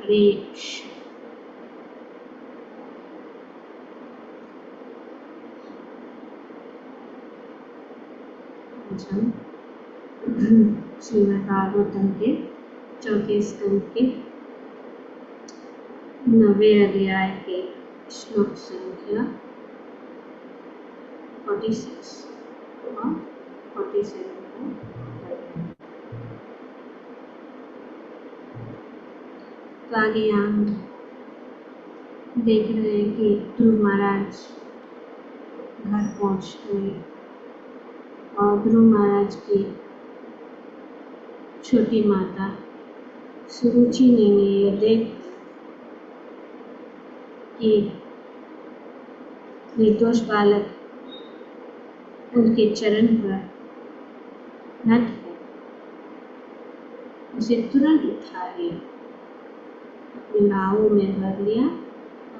रेक्ष। श्रीमद् भागवतम के 4 स्कंद के 9वें अध्याय के श्लोक संख्या 46 और 47 को तो आगे हम देख रहे हैं कि ध्रुव महाराज घर पहुंच गए और ध्रुव महाराज की छोटी माता सुरुचि ने ये देख कि निर्दोष बालक उनके चरण पर नत है, उसे तुरंत उठा लिया, अपने बाहों में भर लिया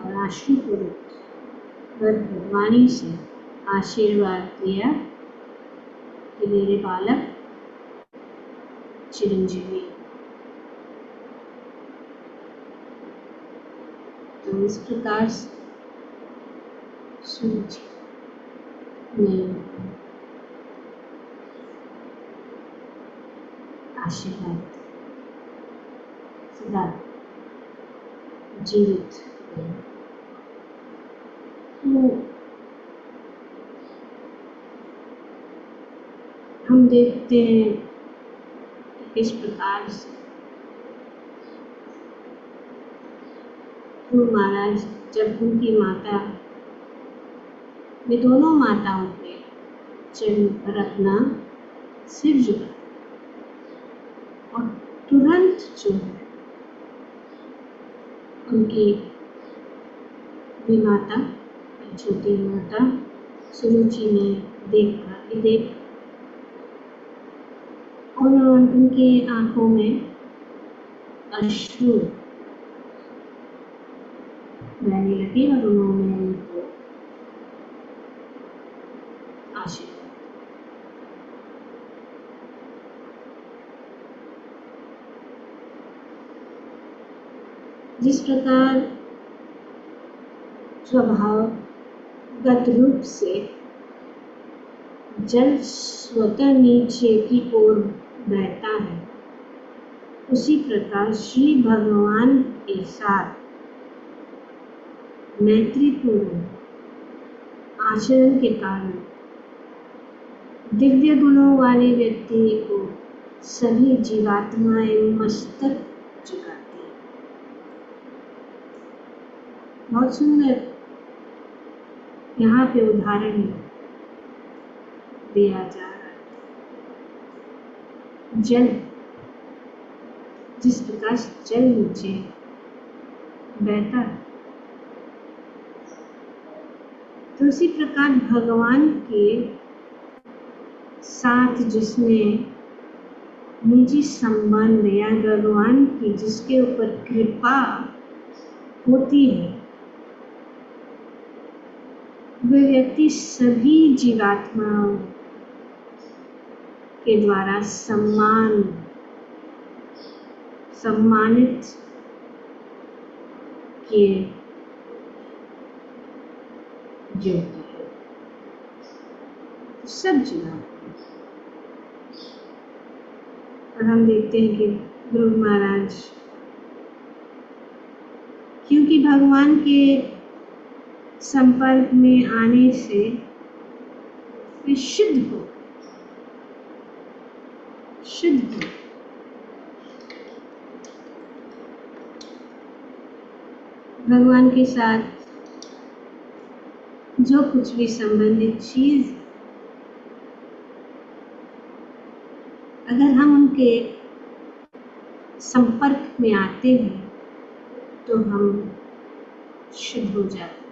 और आश्रुपूर्वक वाणी से आशीर्वाद दिया कि मेरे बालक चिरंजीवी। तो इस प्रकार से सुरुचि ने आशीर्वाद सदा जीवित रहे। तो हम देखते हैं कि किस प्रकार से ध्रुव महाराज जब उनकी माता वे दोनों माताओं के चरण पर अपना सिर झुका और तुरंत जो है उनकी माता, छोटी माता सुरुचि ने देखा, देख और उनके आंखों में अश्रु बहने लगे और उन्होंने उनको आशीर्वाद। जिस प्रकार स्वभावगत रूप से जल स्वतः नीचे की ओर बहता है, उसी प्रकार श्री भगवान के साथ मैत्रीपूर्ण आचरण के कारण दिव्य गुणों वाले व्यक्ति को सभी जीवात्माएं मस्तक झुकाती हैं। बहुत सुंदर यहाँ पे उदाहरण दिया जा रहा है। जल जिस प्रकार जल नीचे बहता है, तो उसी प्रकार भगवान के साथ जिसने निजी संबंध या भगवान की जिसके ऊपर कृपा होती है, वह व्यक्ति सभी जीवात्माओं के द्वारा सम्मानित किए योग्य है। सब जीवात्मा। और हम देखते हैं कि ध्रुव महाराज क्योंकि भगवान के संपर्क में आने से वे शुद्ध हो भगवान के साथ जो कुछ भी संबंधित चीज, अगर हम उनके संपर्क में आते हैं तो हम शुद्ध हो जाते हैं।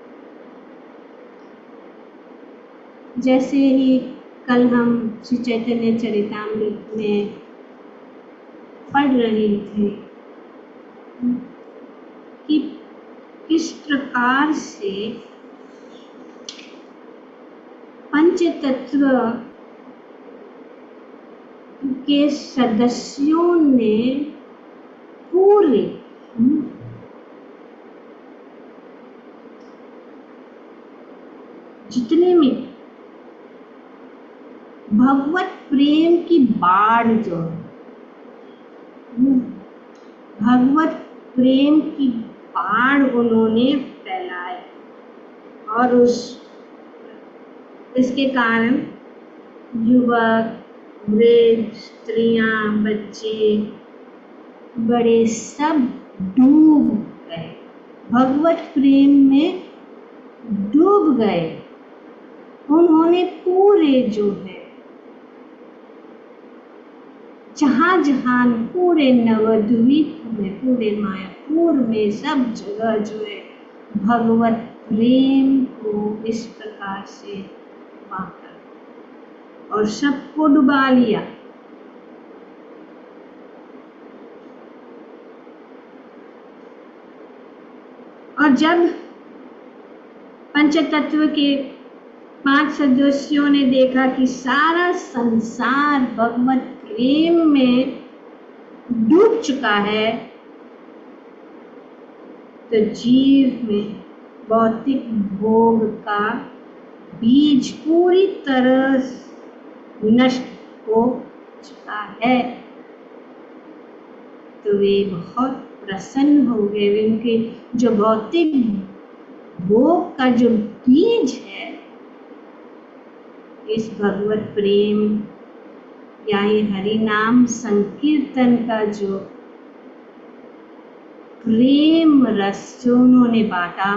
जैसे ही कल हम श्री चैतन्य चरितामृत में पढ़ रहे थे कि किस प्रकार से पंचतत्व के सदस्यों ने पूरे जितने में भगवत प्रेम की बाढ़ जो है, भगवत प्रेम की बाढ़ उन्होंने फैलाए और इसके कारण युवक, वृद्ध, स्त्रियां, बच्चे, बड़े सब डूब गए, भगवत प्रेम में डूब गए। उन्होंने पूरे जो है जहां जहां पूरे नवद्वीप में, पूरे मायापुर में, सब जगह जो है भगवत प्रेम को इस प्रकार से बांटा और सबको डुबा लिया। और जब पंचतत्व के 5 सदस्यों ने देखा कि सारा संसार भगवत प्रेम में डूब चुका है, तो जीव में भौतिक भोग का बीज पूरी तरह नष्ट हो चुका है। तो वे बहुत प्रसन्न हो गए। उनके जो भौतिक भोग का जो बीज है, इस भगवत प्रेम या ये हरि नाम संकीर्तन का जो प्रेम रस जो उन्होंने बांटा,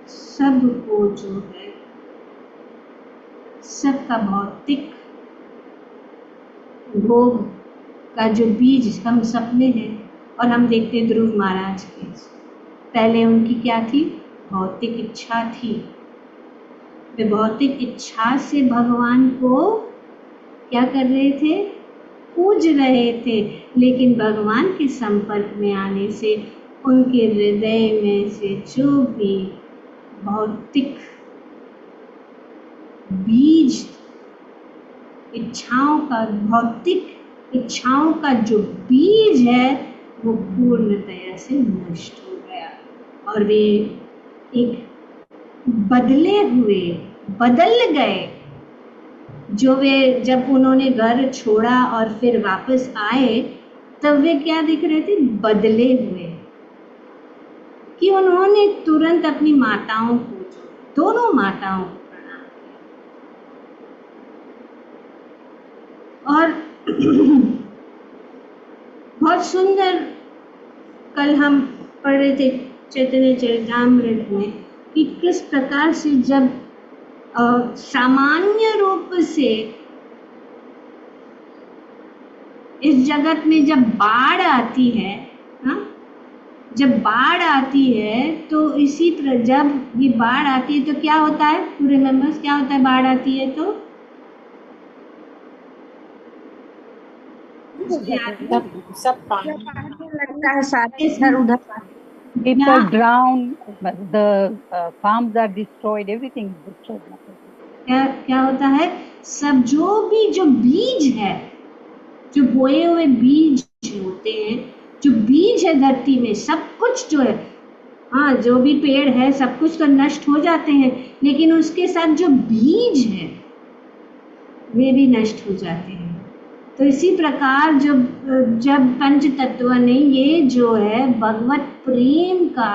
सबको जो है सबका भौतिक भोग का जो बीज हम सपने हैं, और हम देखते हैं ध्रुव महाराज के, पहले उनकी क्या थी? भौतिक इच्छा थी। वे भौतिक इच्छा से भगवान को क्या कर रहे थे? पूज रहे थे। लेकिन भगवान के संपर्क में आने से उनके हृदय में से जो भी भौतिक बीज इच्छाओं का, भौतिक इच्छाओं का जो बीज है, वो पूर्णतया से नष्ट हो गया और वे एक बदल गए। जो वे जब उन्होंने घर छोड़ा और फिर वापस आए, तब वे क्या दिख रहे थे? बदले हुए। कि उन्होंने तुरंत अपनी माताओं को, दोनों माताओं को प्रणाम किया। और बहुत सुंदर, कल हम पढ़ रहे थे चैतन्य चरितामृत में कि किस प्रकार से जब सामान्य रूप से इस जगत में जब बाढ़ आती है, जब बाढ़ आती है तो इसी तरह जब ये बाढ़ आती है तो क्या होता है? पूरे मेंबर्स, क्या होता है बाढ़ आती है तो? सब पानी लगता है, सारे इधर उधर people drown, the farms are destroyed, everything is destroyed. क्या होता है? सब जो बीज है, जो बोए हुए बीज होते हैं, जो बीज है धरती में, सब कुछ जो है, हाँ, जो भी पेड़ है सब कुछ तो नष्ट हो जाते हैं, लेकिन उसके साथ जो बीज है वे भी नष्ट हो जाते हैं। तो इसी प्रकार जब पंच तत्व ने ये जो है भगवत प्रेम का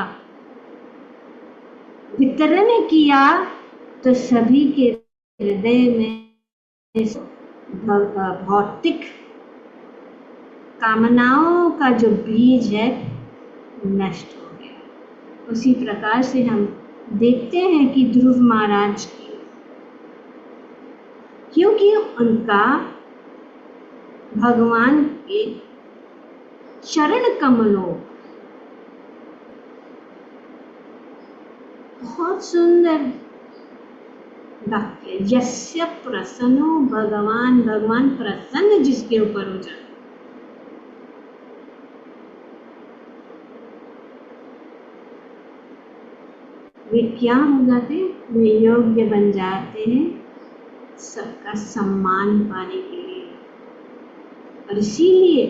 वितरण किया, तो सभी के हृदय में भौतिक कामनाओं का जो बीज है नष्ट हो गया। उसी प्रकार से हम देखते हैं कि ध्रुव महाराज की, क्योंकि उनका भगवान के चरण कमलों, बहुत सुंदर वाक्य, यस्य प्रसन्नो भगवान, भगवान प्रसन्न जिसके ऊपर हो जाए, वे क्या हो जाते हैं? वे योग्य बन जाते हैं सबका सम्मान पाने के लिए। और इसीलिए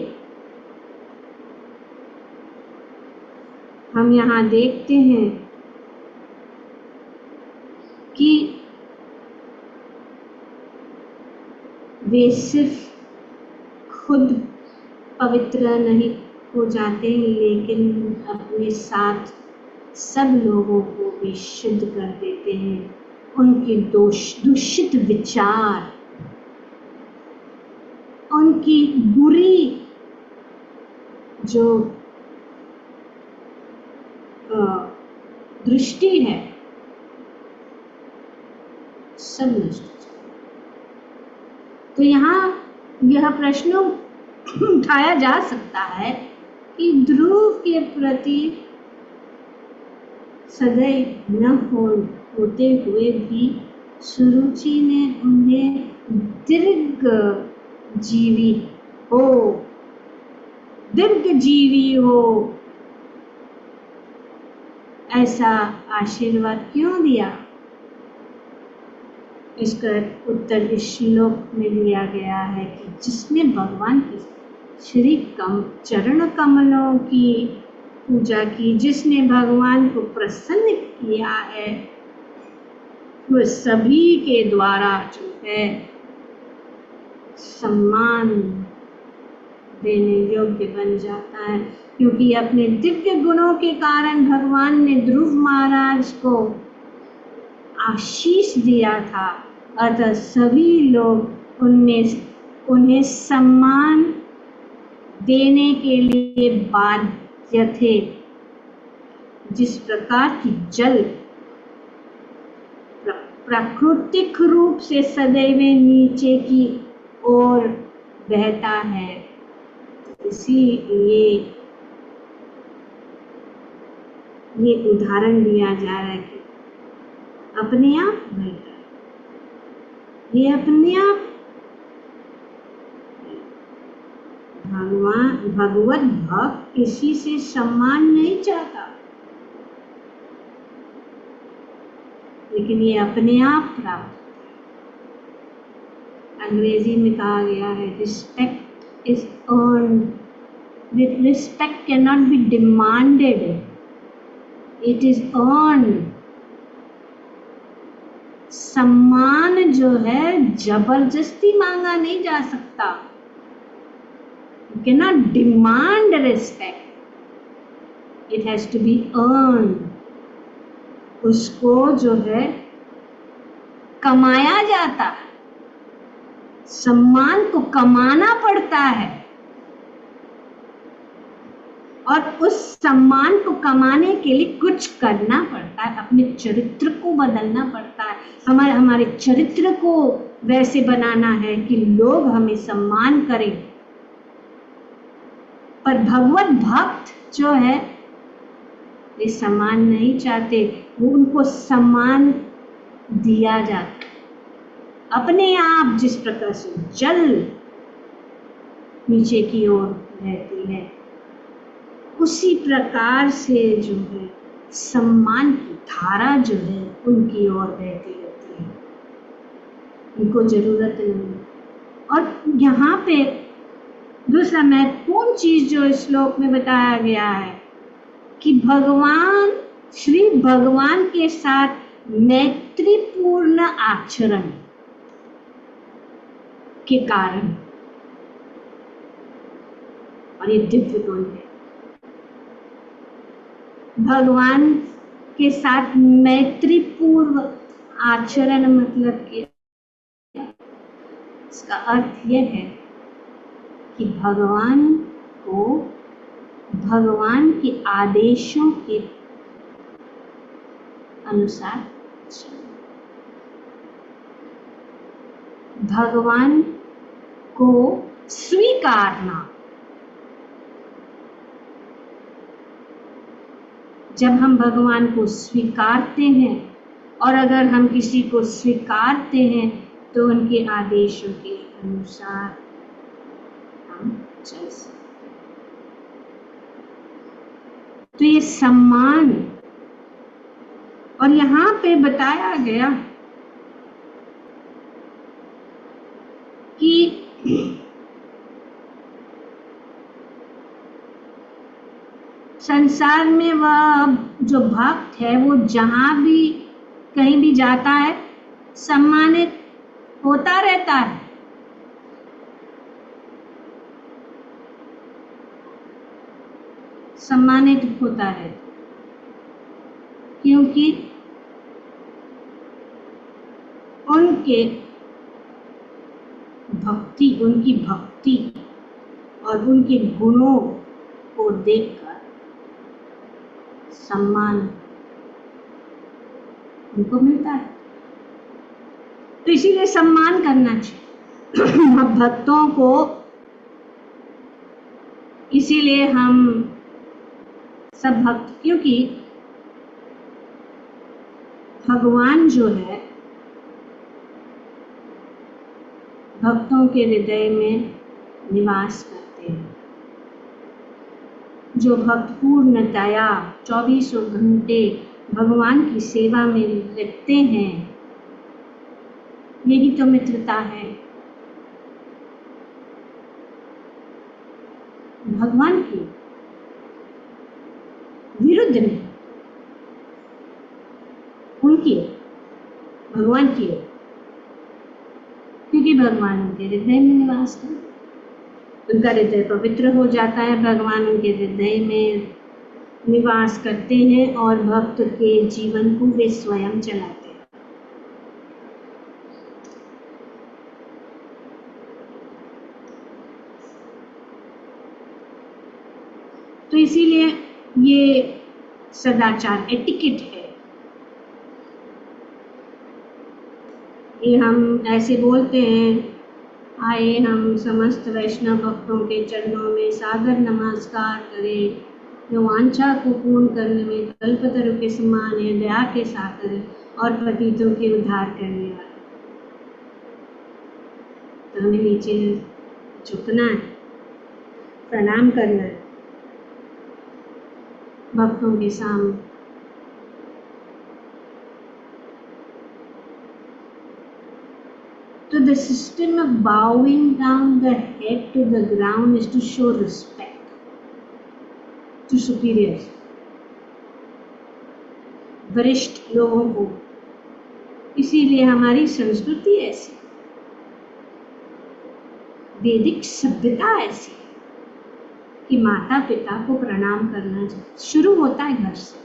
हम यहाँ देखते हैं वे सिर्फ खुद पवित्र नहीं हो जाते लेकिन अपने साथ सब लोगों को भी शुद्ध कर देते हैं। उनके दूषित विचार, उनकी बुरी जो दृष्टि है, सब नष्ट हो जाए। तो यहाँ यह प्रश्न उठाया जा सकता है कि ध्रुव के प्रति सदैव न होते हुए भी सुरुचि ने उन्हें दीर्घजीवी हो ऐसा आशीर्वाद क्यों दिया? इसका उत्तर इस श्लोक में दिया गया है कि जिसने भगवान के श्री चरण कमलों की पूजा की, जिसने भगवान को प्रसन्न किया है, वह सभी के द्वारा जो है सम्मान देने योग्य बन जाता है, क्योंकि अपने दिव्य गुणों के कारण भगवान ने ध्रुव महाराज को आशीष दिया था। अतः सभी लोग उन्हें सम्मान देने के लिए बाध्य थे। जिस प्रकार की जल प्राकृतिक रूप से सदैव नीचे की ओर बहता है, इसीलिए ये उदाहरण दिया जा रहा है कि अपने आप बहता है, ये अपने आप भगवत भक्त किसी से सम्मान नहीं चाहता, लेकिन ये अपने आप प्राप्त। अंग्रेजी में कहा गया है respect is earned, respect can not be demanded, it is earned. सम्मान जो है जबरदस्ती मांगा नहीं जा सकता। You cannot demand respect, it has to be earned। उसको जो है कमाया जाता है, सम्मान को कमाना पड़ता है, और उस सम्मान को कमाने के लिए कुछ करना पड़ता है, अपने चरित्र को बदलना पड़ता है, हमारे चरित्र को वैसे बनाना है कि लोग हमें सम्मान करें। पर भगवत भक्त जो है वे सम्मान नहीं चाहते, वो उनको सम्मान दिया जाता है। अपने आप जिस प्रकार से जल नीचे की ओर रहती है, उसी प्रकार से जो है सम्मान की धारा जो है उनकी ओर बहती रहती है, उनको जरूरत नहीं। और यहाँ पे दूसरा महत्वपूर्ण चीज जो इस श्लोक में बताया गया है कि भगवान श्री भगवान के साथ मैत्रीपूर्ण आचरण के कारण, और ये दिव्य गुण है, भगवान के साथ मैत्रीपूर्व आचरण मतलब कि इसका अर्थ यह है कि भगवान को भगवान के आदेशों के अनुसार भगवान को स्वीकारना। जब हम भगवान को स्वीकारते हैं, और अगर हम किसी को स्वीकारते हैं तो उनके आदेशों के अनुसार हम चल सकते। तो ये सम्मान, और यहाँ पे बताया गया कि संसार में वह जो भक्त है वो जहाँ भी कहीं भी जाता है सम्मानित होता रहता है, सम्मानित होता है, क्योंकि उनकी भक्ति और उनके गुणों को देखकर सम्मान उनको मिलता है। तो इसीलिए सम्मान करना चाहिए भक्तों को। इसीलिए हम सब भक्त, क्योंकि भगवान जो है भक्तों के हृदय में निवास करते हैं। जो भक्त पूर्ण दया 24 घंटे भगवान की सेवा में लगते हैं, यही तो मित्रता है। भगवान की विरुद्ध नहीं, उनकी, भगवान की, क्योंकि भगवान उनके हृदय में निवास करते, उनका हृदय पवित्र हो जाता है, भगवान उनके हृदय में निवास करते हैं और भक्त के जीवन को वे स्वयं चलाते हैं। तो इसीलिए ये सदाचार एटिकेट है। ये हम ऐसे बोलते हैं, आए हम समस्त वैष्णव भक्तों के चरणों में सादर नमस्कार करें, जो वांछा को पूर्ण करने में कल्पतरु के समान है, दया के सागर और पतितों के उद्धार करने वाले। तो हमें नीचे झुकना है, प्रणाम करना है भक्तों के सामने। So the system of bowing down the head to the ground is to show respect to superiors, वरिष्ठ लोगों को। इसीलिए हमारी संस्कृति ऐसी, वैदिक सभ्यता ऐसी कि माता पिता को प्रणाम करना शुरू होता है घर से।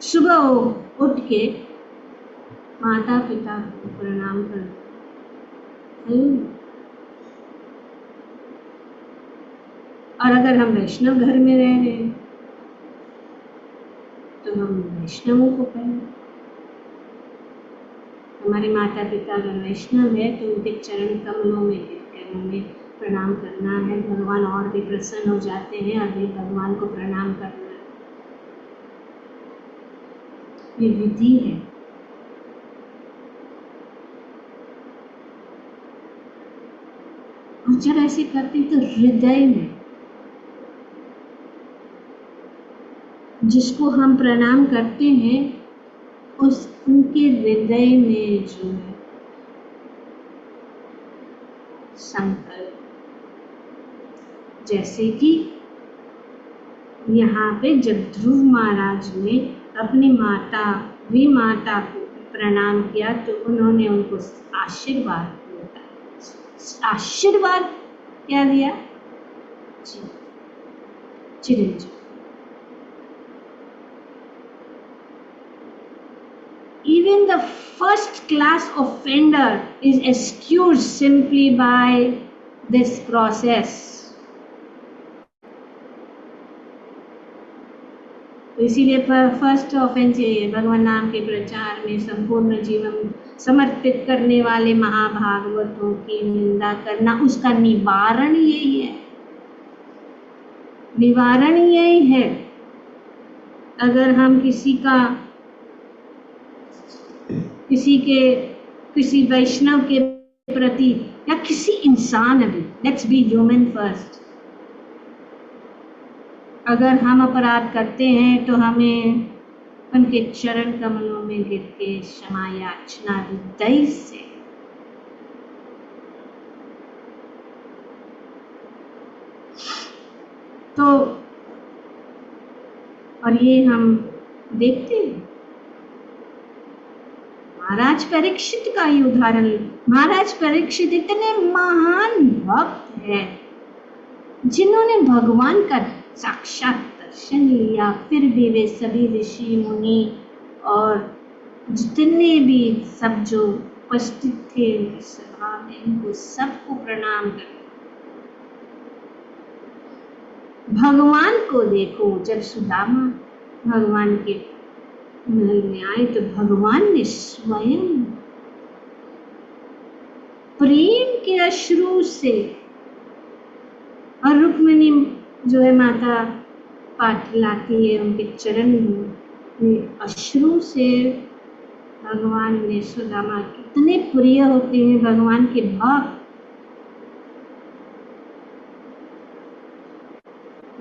सुबह उठ के माता पिता को प्रणाम करना। और अगर हम वैष्णव घर में रह रहे हैं तो हम वैष्णवों को पहले, हमारे माता पिता अगर वैष्णव है तो उनके चरण कमलों में गिरकर हमें प्रणाम करना है। भगवान और भी प्रसन्न हो जाते हैं और वे भगवान को प्रणाम करना है। ये विधि है। और जब ऐसे करते हैं तो हृदय में, जिसको हम प्रणाम करते हैं उस उनके हृदय में जो है संकल्प, जैसे कि यहाँ पे जब ध्रुव महाराज ने अपनी माता को प्रणाम किया तो उन्होंने उनको आशीर्वाद क्या दिया? चिरंजीव। Even the first class offender is excused simply by this process. तो इसीलिए फर्स्ट ऑफेंस ये है, भगवान नाम के प्रचार में संपूर्ण जीवन समर्पित करने वाले महाभागवतों की निंदा करना, उसका निवारण यही है। निवारण यही है। अगर हम किसी वैष्णव के प्रति या किसी इंसान, अभी लेट्स बी ह्यूमन फर्स्ट, अगर हम अपराध करते हैं तो हमें उनके चरण कमलों में गिर के क्षमा याचना हृदय से, तो और ये हम देखते हैं महाराज परीक्षित का ही उदाहरण। महाराज परीक्षित इतने महान भक्त हैं, जिन्होंने भगवान का साक्षात दर्शन लिया, फिर भी वे सभी ऋषि मुनि और जितने भी सब जो उपस्थित थे सभा में, इनको सबको प्रणाम करते। भगवान को देखो, जब सुदामा भगवान के महल में आए तो भगवान ने स्वयं प्रेम के अश्रु से, और रुक्मिणी जो है माता पाठ लाती है उनके चरण में, अश्रु से भगवान ने सुदामा, कितने प्रिय होते हैं भगवान के भक्त,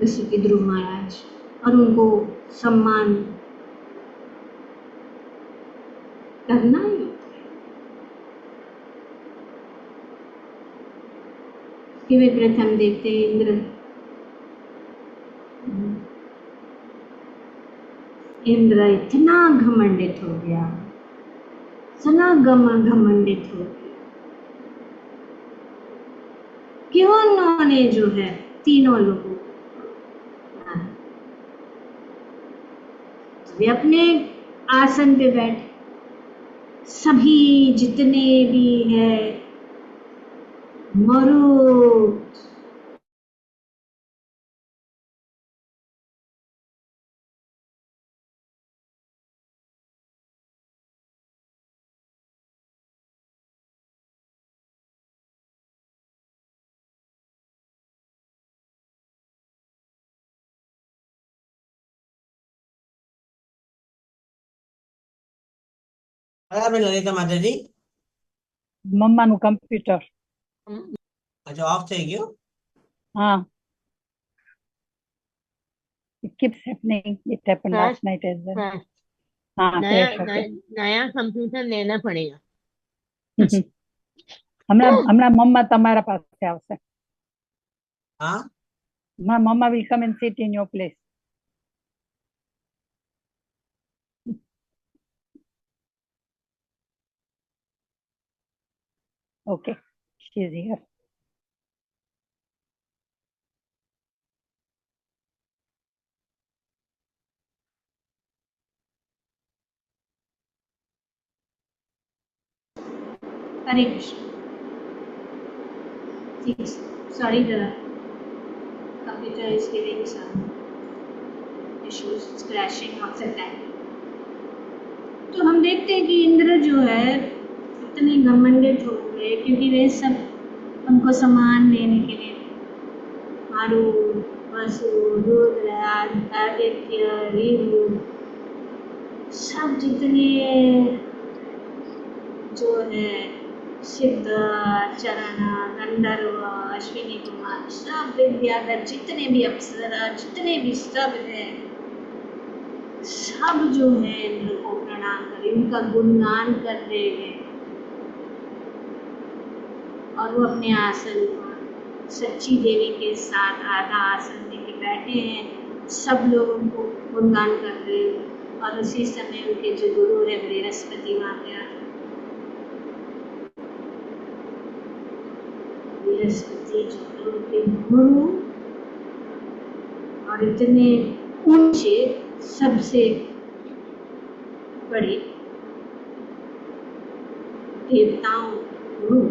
जैसे कि ध्रुव महाराज, और उनको सम्मान करना ही होता है। कि वे प्रथम देखते हैं इंद्र इतना घमंडित हो गया, इतना घमंडित हो गया कि उन्होंने जो है तीनों लोगों वे अपने आसन पे बैठे, सभी जितने भी है मरुत, બરાબર લલિતા માતાજી મમ્માનું કમ્પ્યુટર. અચ્છા ઓફ થઈ ગયું. હા. It keeps happening. It happened Crash, last night as well. crash. हाँ, नया crash हो गया. नया कंप्यूटर लेना पड़ेगा. હમણાં મમ્મા તમારા પાસે આવશે. હા મમ્મા will come and sit in your place. Okay, she is here. Hare Krishna. Sorry, the computer is giving some issues, it's crashing all the time. तो हम देखते हैं कि इंद्र जो है इतने घमंडित हो गए, क्योंकि वे सब उनको सम्मान देने के लिए मारुत, वसु, रुद्र, आदित्य, ऋतु, सब जितने जो है सिद्ध, चरण, गंधर्व, अश्विनी कुमार, सब विद्याधर, जितने भी अप्सरा, जितने भी सब है, सब जो है इंद्र को प्रणाम कर, इनका गुणगान कर रहे हैं, और वो अपने आसन पर सच्ची देवी के साथ आधा आसन लेके बैठे हैं, सब लोग उनको गुणगान कर रहे हैं, और उसी समय उनके जो गुरु है बृहस्पति वहाँ पे आते, बृहस्पति जो है उनके गुरु, और इतने ऊंचे सबसे बड़े देवताओं गुरु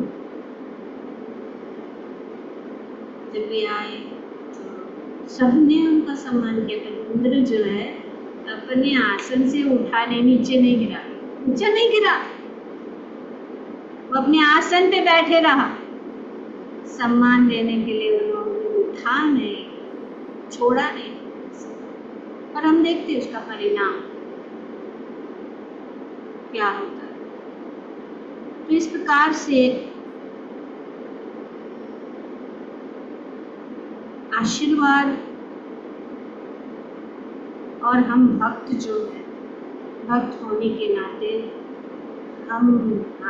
जब वे आए तो सबने उनका सम्मान किया। तो इंद्र जो है अपने आसन से उठाने, नीचे नहीं गिरा, वो अपने आसन पे बैठे रहा, सम्मान देने के लिए उन्होंने उठा नहीं, छोड़ा नहीं, और हम देखते उसका परिणाम क्या होता है। तो इस प्रकार से आशीर्वाद, और हम भक्त जो है, भक्त होने के नाते हम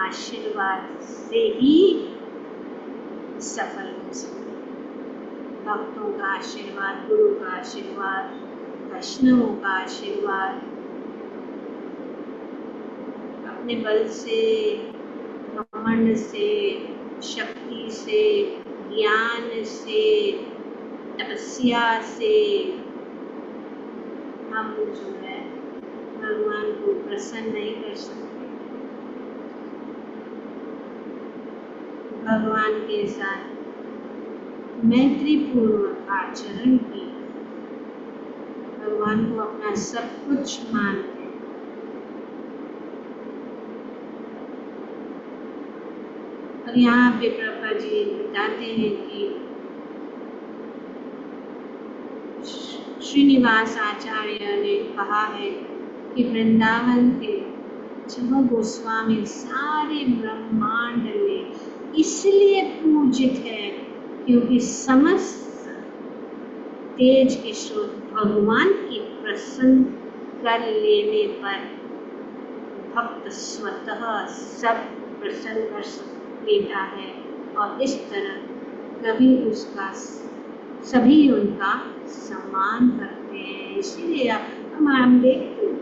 आशीर्वाद से ही सफल हो सकते। भक्तों का आशीर्वाद, गुरु का आशीर्वाद, वैष्णवों का आशीर्वाद, अपने बल से, घमंड से, शक्ति से, ज्ञान से तपस्या से हम जो है भगवान को प्रसन्न नहीं कर सकते। भगवान के साथ मैत्रीपूर्वक आचरण की, भगवान को अपना सब कुछ मानते हैं। और यहाँ पे प्रभुपाद जी बताते हैं कि श्रीनिवास आचार्य ने कहा है कि वृंदावन के 6 गोस्वामी सारे ब्रह्मांड में इसलिए पूजित है क्योंकि समस्त तेज के स्रोत भगवान की प्रसन्न कर लेने पर भक्त स्वतः सब प्रसन्न कर लेता है और इस तरह कभी उसका सभी उनका सम्मान करते हैं। इसीलिए हम देखते हैं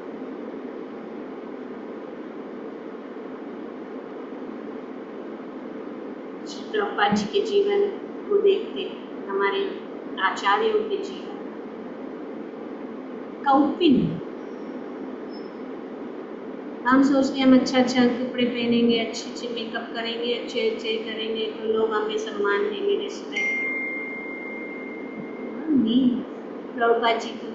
प्रभुपाद जी के जीवन को देखते हैं, हमारे आचार्यों के जीवन। कौपिन, हम सोचते हैं हम अच्छा कपड़े पहनेंगे, अच्छे मेकअप करेंगे, अच्छे करेंगे तो लोग हमें सम्मान देंगे, रिस्पेक्ट। नहीं, प्रभुपाद जी को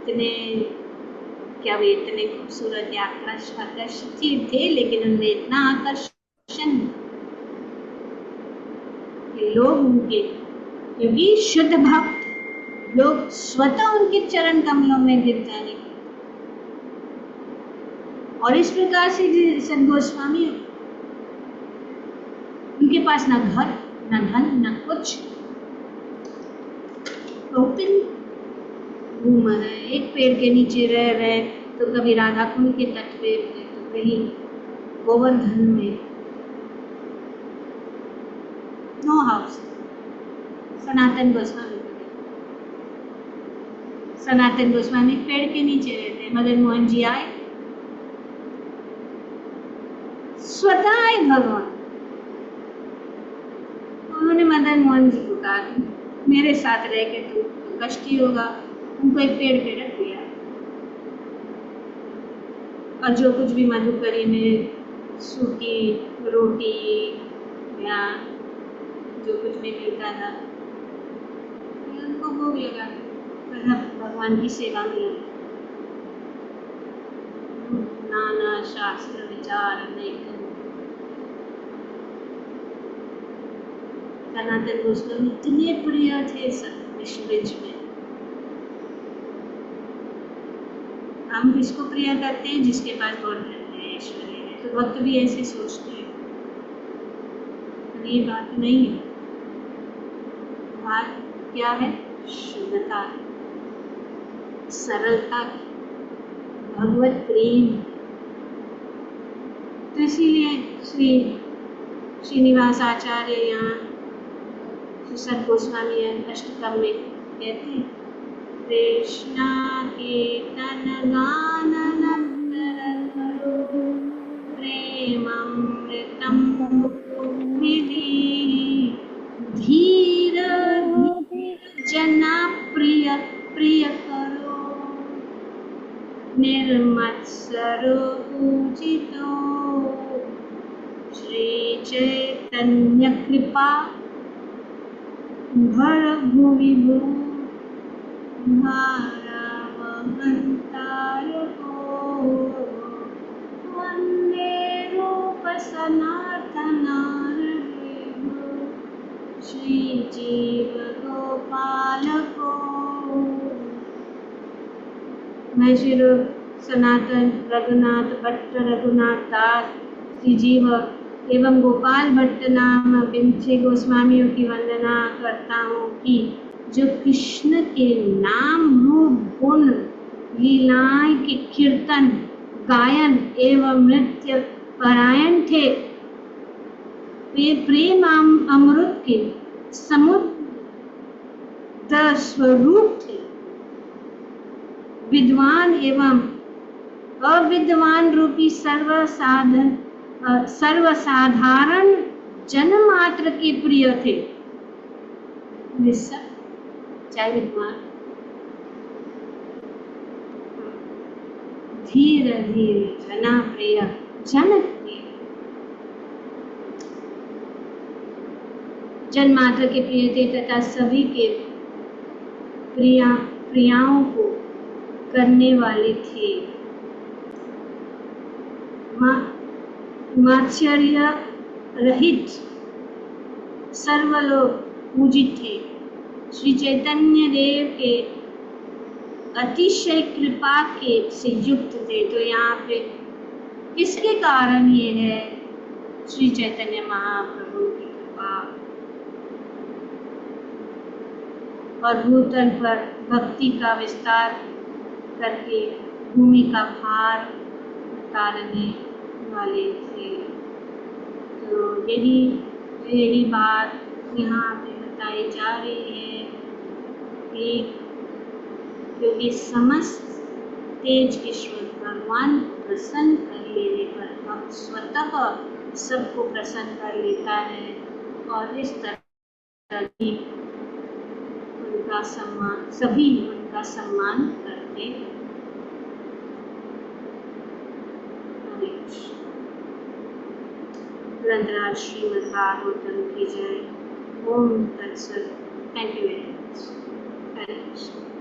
इतने क्या वे इतने खूबसूरत या आकर्षित थे, लेकिन उनमें इतना आकर्षण कि लोग उनके, क्योंकि शुद्ध भक्त लोग स्वतः उनके चरण कमलों में गिर जाएंगे। और इस प्रकार से सदगोस्वामी, उनके पास ना घर ना धन ना कुछ, ओपन घूम रहे, एक पेड़ के नीचे रह रहे, तो कभी राधा कुंड के तट पे, तो कहीं गोवर्धन में। No house. सनातन गोस्वामी पेड़ के नीचे रहते। मदन मोहन जी आए, स्वतः आए भगवान। उन्होंने मदन मोहन जी को कहा मेरे साथ रह के तो कष्ट ही होगा। उनको एक पेड़ पे रख दिया और जो कुछ भी मधुकरी में सूखी रोटी या जो कुछ भी मिलता था उनको भोग लगा, भगवान की सेवा में लगा। नाना शास्त्र विचार नहीं। सनातन गोस्वामी इतने प्रिय थे सब विश्व में। हम किसको प्रिय करते हैं? जिसके पास बहुत धन है, ऐश्वर्य है। तो भक्त भी ऐसे सोचते हैं, पर ये बात नहीं है। बात क्या है? शुद्धता, सरलता, भगवत प्रेम। तो इसीलिए श्रीनिवास आचार्य यहाँ सद गोस्वामी अष्टकम में कहते हैं, कृष्णा कीर्तन गान करो प्रेममृतम विधि धीर जना प्रिय प्रिय करो निर्मत्सरो पूजितो श्री चैतन्य कृपा भर भुवि वंदे रूप सनातन श्री जीव गोपाल को। मैं श्री सनातन रघुनाथ भट्ट रघुनाथ दास श्री जीव एवं गोपाल भट्ट नाम विंध्य गोस्वामियों की वंदना करता हूँ कि जो कृष्ण के नाम रूप गुण लीलाएं के कीर्तन गायन एवं नृत्य परायण थे, वे प्रेम अमृत के समुद्र स्वरूप थे। विद्वान एवं अविद्वान रूपी सर्वसाधारण जन मात्र के प्रिय थे। ऋषभ, जय विद्वान। धीर धीर जना प्रिय जनक प्रिय। जन्मात्र के प्रिय थे तथा सभी के प्रियाओं को करने वाले थे। मात्सर्य रहित सर्वलोक पूजित थे। श्री चैतन्य देव के अतिशय कृपा के से युक्त थे। तो यहाँ पे किसके कारण ये है? श्री चैतन्य महाप्रभु की कृपा। और भूतल पर भक्ति का विस्तार करके भूमि का भार उतारने वाले थे। तो यही बात यहाँ पे बताई जा रही है कि क्योंकि समस्त तेज ईश्वर भगवान प्रसन्न कर लेने पर भक्त स्वतः सबको प्रसन्न कर लेता है और इस तरह की उनका सम्मान, सभी उनका सम्मान करते हैं। ग्रंथराज श्रीमद् भागवतम की जय। ओम तत्सत। Thank you very much. Hare Krishna.